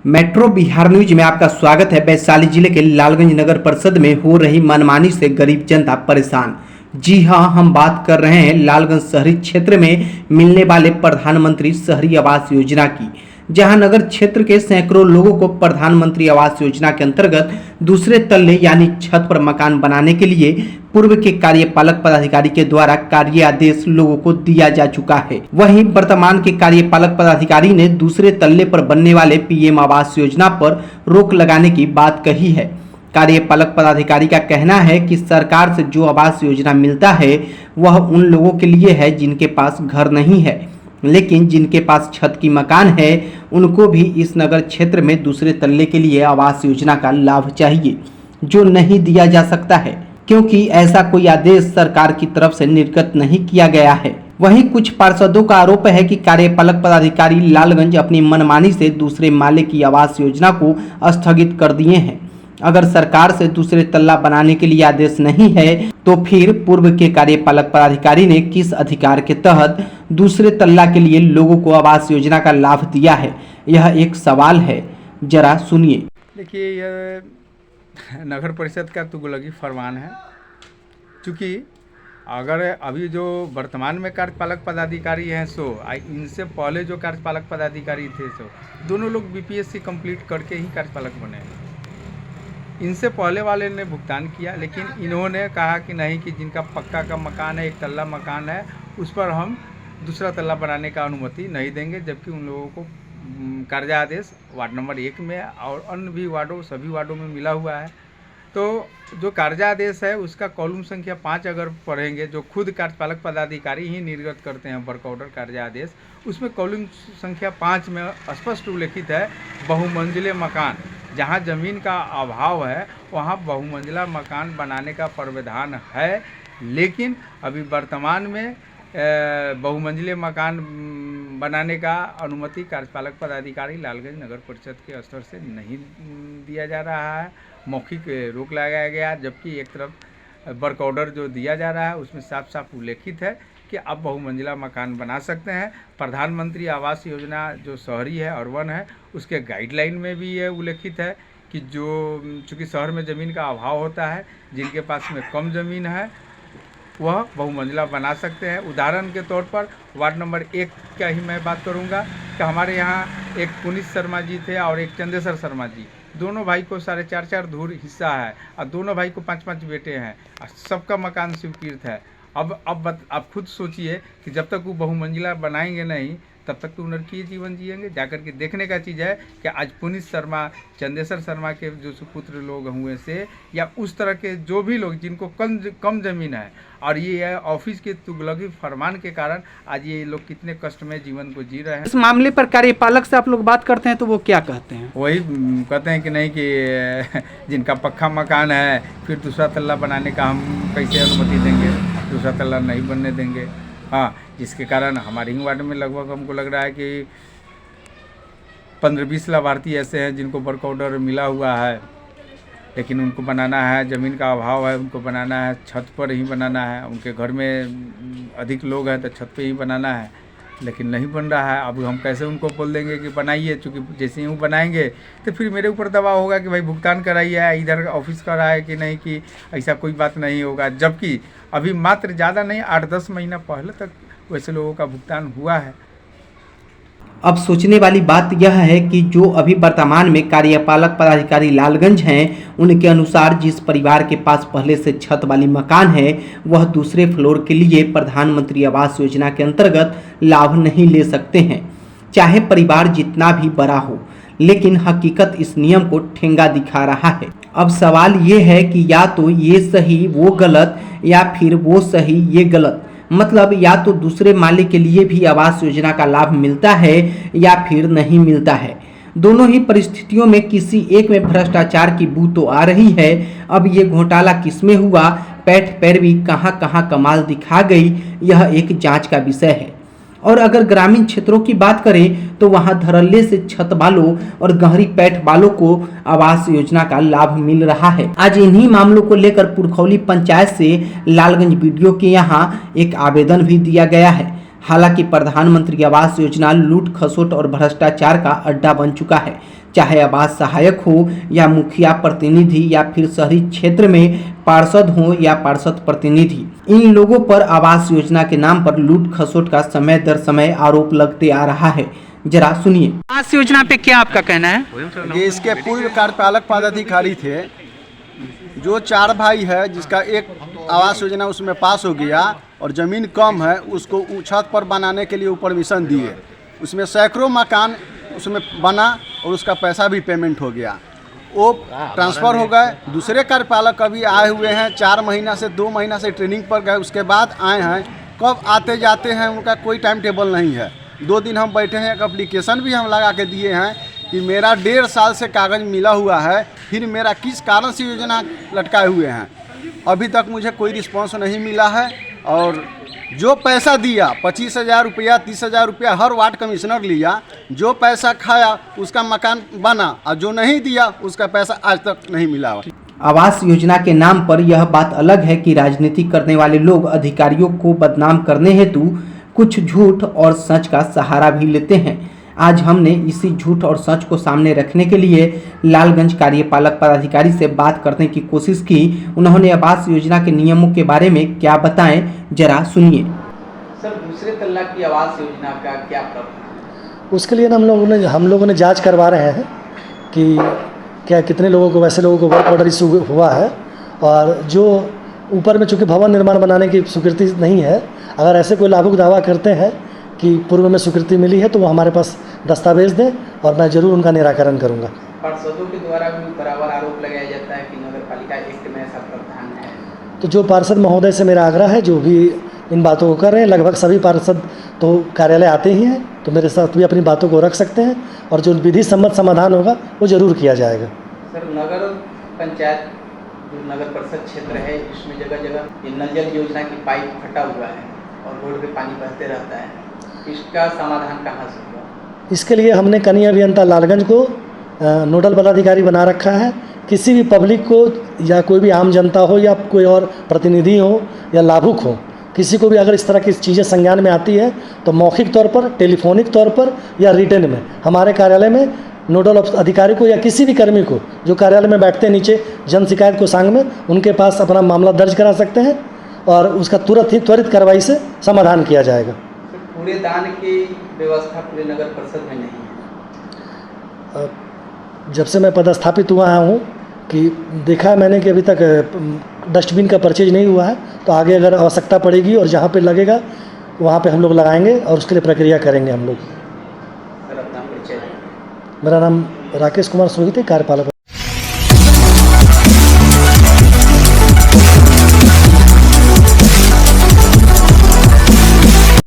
Metro Bihar news में आपका स्वागत है। वैशाली जिले के लालगंज नगर परिषद में हो रही मनमानी से गरीब जनता परेशान। जी हां, हम बात कर रहे हैं लालगंज शहरी क्षेत्र में मिलने वाले प्रधानमंत्री शहरी आवास योजना की, जहां नगर क्षेत्र के सैकड़ों लोगों को प्रधानमंत्री आवास योजना के अंतर्गत दूसरे तल्ले यानी छत पर मकान बनाने के लिए पूर्व के कार्यपालक पदाधिकारी के द्वारा कार्य आदेश लोगों को दिया जा चुका है। वहीं वर्तमान के कार्यपालक पदाधिकारी ने दूसरे तल्ले पर बनने वाले पीएम आवास योजना पर रोक लगाने की बात कही है। कार्यपालक पदाधिकारी का कहना है कि सरकार से जो आवास योजना मिलता है वह उन लोगों के लिए है जिनके पास घर नहीं है, लेकिन जिनके पास छत की मकान है उनको भी इस नगर क्षेत्र में दूसरे तल्ले के लिए आवास योजना का लाभ चाहिए, जो नहीं दिया जा सकता है क्योंकि ऐसा कोई आदेश सरकार की तरफ से निर्गत नहीं किया गया है। वहीं कुछ पार्षदों का आरोप है कि कार्यपालक पदाधिकारी लालगंज अपनी मनमानी से दूसरे माले की आवास योजना को स्थगित कर दिए हैं। अगर सरकार से दूसरे तल्ला बनाने के लिए आदेश नहीं है तो फिर पूर्व के कार्यपालक पदाधिकारी ने किस अधिकार के तहत दूसरे तल्ला के लिए लोगों को आवास योजना का लाभ दिया है, यह एक सवाल है। जरा सुनिए। देखिए, यह नगर परिषद का तुगलकी फरमान है, क्योंकि अगर अभी जो वर्तमान में कार्यपालक पदाधिकारी हैं इनसे पहले जो कार्यपालक पदाधिकारी थे दोनों लोग बीपीएससी कंप्लीट करके ही कार्यपालक बने हैं। इनसे पहले वाले ने भुगतान किया, लेकिन इन्होंने कहा कि नहीं, कि जिनका पक्का का मकान है, एक तल्ला मकान है, उस पर हम दूसरा तल्ला बनाने का अनुमति नहीं देंगे, जबकि उन लोगों को कर्जा आदेश वार्ड नंबर 1 में और अन्य भी वार्डों सभी वार्डों में मिला हुआ है। तो जो कर्जा आदेश है उसका कॉलम संख्या 5 अगर पढ़ेंगे, जो खुद कार्यपालक पदाधिकारी ही निर्गत करते हैं वर्क ऑर्डर कर्जा आदेश, उसमें कॉलम संख्या 5 में स्पष्ट उल्लेखित है बहुमंजिले मकान। जहां ज़मीन का अभाव है वहां बहुमंजिला मकान बनाने का प्रावधान है, लेकिन अभी वर्तमान में बहुमंजिले मकान बनाने का अनुमति कार्यपालक पदाधिकारी लालगंज नगर परिषद के स्तर से नहीं दिया जा रहा है। मौखिक रोक लगाया गया, जबकि एक तरफ वर्क ऑर्डर जो दिया जा रहा है उसमें साफ साफ उल्लेखित है कि आप बहुमंजिला मकान बना सकते हैं। प्रधानमंत्री आवास योजना जो शहरी है, अर्बन है, उसके गाइडलाइन में भी ये उल्लेखित है कि जो चूँकि शहर में ज़मीन का अभाव होता है, जिनके पास में कम ज़मीन है वह बहुमंजिला बना सकते हैं। उदाहरण के तौर पर वार्ड नंबर 1 का ही मैं बात करूंगा कि हमारे यहाँ एक पुनीत शर्मा जी थे और एक चंदेश्वर शर्मा जी, दोनों भाई को 4.5 धूर हिस्सा है और दोनों भाई को 5-5 बेटे हैं और सबका मकान स्वीकृत है। अब आप खुद सोचिए कि जब तक वो बहुमंजिला बनाएंगे नहीं तब तक तो नरकीय जीवन जिएंगे। जाकर के देखने का चीज़ है कि आज पुनीत शर्मा, चंदेश्वर शर्मा के जो सुपुत्र लोग हुए से, या उस तरह के जो भी लोग जिनको कम ज़मीन है, और ये ऑफिस के तुगलकी फरमान के कारण आज ये लोग कितने कष्ट में जीवन को जी रहे हैं। इस मामले पर कार्यपालक से आप लोग बात करते हैं तो वो क्या कहते हैं? वही कहते हैं कि नहीं, कि जिनका पक्का मकान है फिर दूसरा तल्ला बनाने का हम कैसे अनुमति देंगे, दूसरा तल्ला नहीं बनने देंगे। हाँ, जिसके कारण हमारे ही वार्ड में लगभग हमको लग रहा है कि 15-20 लाभार्थी ऐसे हैं जिनको वर्क ऑर्डर मिला हुआ है, लेकिन उनको बनाना है, ज़मीन का अभाव है, उनको बनाना है, छत पर ही बनाना है। उनके घर में अधिक लोग हैं तो छत पे ही बनाना है, लेकिन नहीं बन रहा है। अब हम कैसे उनको बोल देंगे कि बनाइए, चूँकि जैसे ही वो बनाएंगे तो फिर मेरे ऊपर दबाव होगा कि भाई भुगतान कराइए, इधर ऑफिस का रहा है कि नहीं, कि ऐसा कोई बात नहीं होगा। जबकि अभी मात्र ज़्यादा नहीं 8-10 महीना पहले तक वैसे लोगों का भुगतान हुआ है। अब सोचने वाली बात यह है कि जो अभी वर्तमान में कार्यपालक पदाधिकारी लालगंज हैं, उनके अनुसार जिस परिवार के पास पहले से छत वाली मकान है वह दूसरे फ्लोर के लिए प्रधानमंत्री आवास योजना के अंतर्गत लाभ नहीं ले सकते हैं, चाहे परिवार जितना भी बड़ा हो। लेकिन हकीकत इस नियम को ठेंगा दिखा रहा है। अब सवाल ये है कि या तो ये सही वो गलत, या फिर वो सही ये गलत। मतलब या तो दूसरे माले के लिए भी आवास योजना का लाभ मिलता है या फिर नहीं मिलता है। दोनों ही परिस्थितियों में किसी एक में भ्रष्टाचार की बू तो आ रही है। अब ये घोटाला किसमें हुआ, पैठ पैरवी कहाँ कहाँ कमाल दिखा गई, यह एक जांच का विषय है। और अगर ग्रामीण क्षेत्रों की बात करें तो वहां धड़ल्ले से छत वालों और गहरी पैठ वालों को आवास योजना का लाभ मिल रहा है। आज इन्हीं मामलों को लेकर पुरखौली पंचायत से लालगंज बीडीओ के यहां एक आवेदन भी दिया गया है। हालांकि प्रधानमंत्री आवास योजना लूट खसोट और भ्रष्टाचार का अड्डा बन चुका है। चाहे आवास सहायक हो या मुखिया प्रतिनिधि या फिर शहरी क्षेत्र में पार्षद हो या पार्षद प्रतिनिधि। इन लोगों पर आवास योजना के नाम पर लूट खसोट का समय दर समय आरोप लगते आ रहा है। जरा सुनिए। आवास योजना पे क्या आपका कहना है? ये इसके पूर्व कार्यपालक पदाधिकारी थे, जो 4 भाई है, जिसका एक आवास योजना उसमें पास हो गया और ज़मीन कम है, उसको छत पर बनाने के लिए वो परमिशन दिए। उसमें सैकड़ों मकान उसमें बना और उसका पैसा भी पेमेंट हो गया। वो ट्रांसफ़र हो गए। दूसरे कार्यपालक अभी आए हुए हैं, 4 महीना से 2 महीना से ट्रेनिंग पर गए, उसके बाद आए हैं। कब आते जाते हैं उनका कोई टाइम टेबल नहीं है। 2 दिन हम बैठे हैं, एक एप्लीकेशन भी हम लगा के दिए हैं कि मेरा 1.5 साल से कागज़ मिला हुआ है, फिर मेरा किस कारण से योजना लटकाए हुए हैं। अभी तक मुझे कोई रिस्पांस नहीं मिला है। और जो पैसा दिया 25,000 रुपया 30,000 रुपया हर वार्ड कमिश्नर लिया, जो पैसा खाया उसका मकान बना, और जो नहीं दिया उसका पैसा आज तक नहीं मिला। आवास योजना के नाम पर यह बात अलग है कि राजनीति करने वाले लोग अधिकारियों को बदनाम करने हेतु कुछ झूठ और सच का सहारा भी लेते हैं। आज हमने इसी झूठ और सच को सामने रखने के लिए लालगंज कार्यपालक पदाधिकारी से बात करने की कोशिश की। उन्होंने आवास योजना के नियमों के बारे में क्या बताएं, जरा सुनिए। सर, दूसरे तल्ला की आवास योजना का क्या प्रावधान? उसके लिए हम लोगों ने जांच करवा रहे हैं कि क्या कितने लोगों को, वैसे लोगों को वर्क ऑर्डर इशू हुआ है, और जो ऊपर में चूँकि भवन निर्माण बनाने की स्वीकृति नहीं है, अगर ऐसे कोई लाभुक दावा करते हैं कि पूर्व में स्वीकृति मिली है तो वो हमारे पास दस्तावेज दें और मैं ज़रूर उनका निराकरण करूंगा। पार्षदों के द्वारा भी बराबर आरोप लगाया जाता है कि नगर पालिका एक्ट में ऐसा प्रावधान है। तो जो पार्षद महोदय से मेरा आग्रह है, जो भी इन बातों को कर रहे हैं, लगभग सभी पार्षद तो कार्यालय आते ही हैं, तो मेरे साथ भी अपनी बातों को रख सकते हैं और जो विधि सम्मत समाधान होगा वो ज़रूर किया जाएगा। सर, नगर पंचायत जो नगर परिषद क्षेत्र है, इसमें जगह जगह ये नल जल योजना की पाइप फटा हुआ है और रोड पे पानी बहते रहता है। इसका समाधान कहाँ से हुआ? इसके लिए हमने कनीय अभियंता लालगंज को नोडल पदाधिकारी बना रखा है। किसी भी पब्लिक को या कोई भी आम जनता हो या कोई और प्रतिनिधि हो या लाभुक हो, किसी को भी अगर इस तरह की चीज़ें संज्ञान में आती है तो मौखिक तौर पर, टेलीफोनिक तौर पर या रिटर्न में हमारे कार्यालय में नोडल अधिकारी को या किसी भी कर्मी को जो कार्यालय में बैठते हैं नीचे जन शिकायत कोषांग में, उनके पास अपना मामला दर्ज करा सकते हैं और उसका तुरंत ही त्वरित कार्रवाई से समाधान किया जाएगा। पूरे दान की व्यवस्था पूरे नगर परिषद में नहीं है। जब से मैं पदस्थापित हुआ हूँ कि देखा मैंने कि अभी तक डस्टबिन का परचेज नहीं हुआ है, तो आगे अगर आवश्यकता पड़ेगी और जहाँ पे लगेगा वहाँ पे हम लोग लगाएंगे और उसके लिए प्रक्रिया करेंगे हम लोग। सर, अपना परिचय? मेरा नाम राकेश कुमार सोहित है, कार्यपालक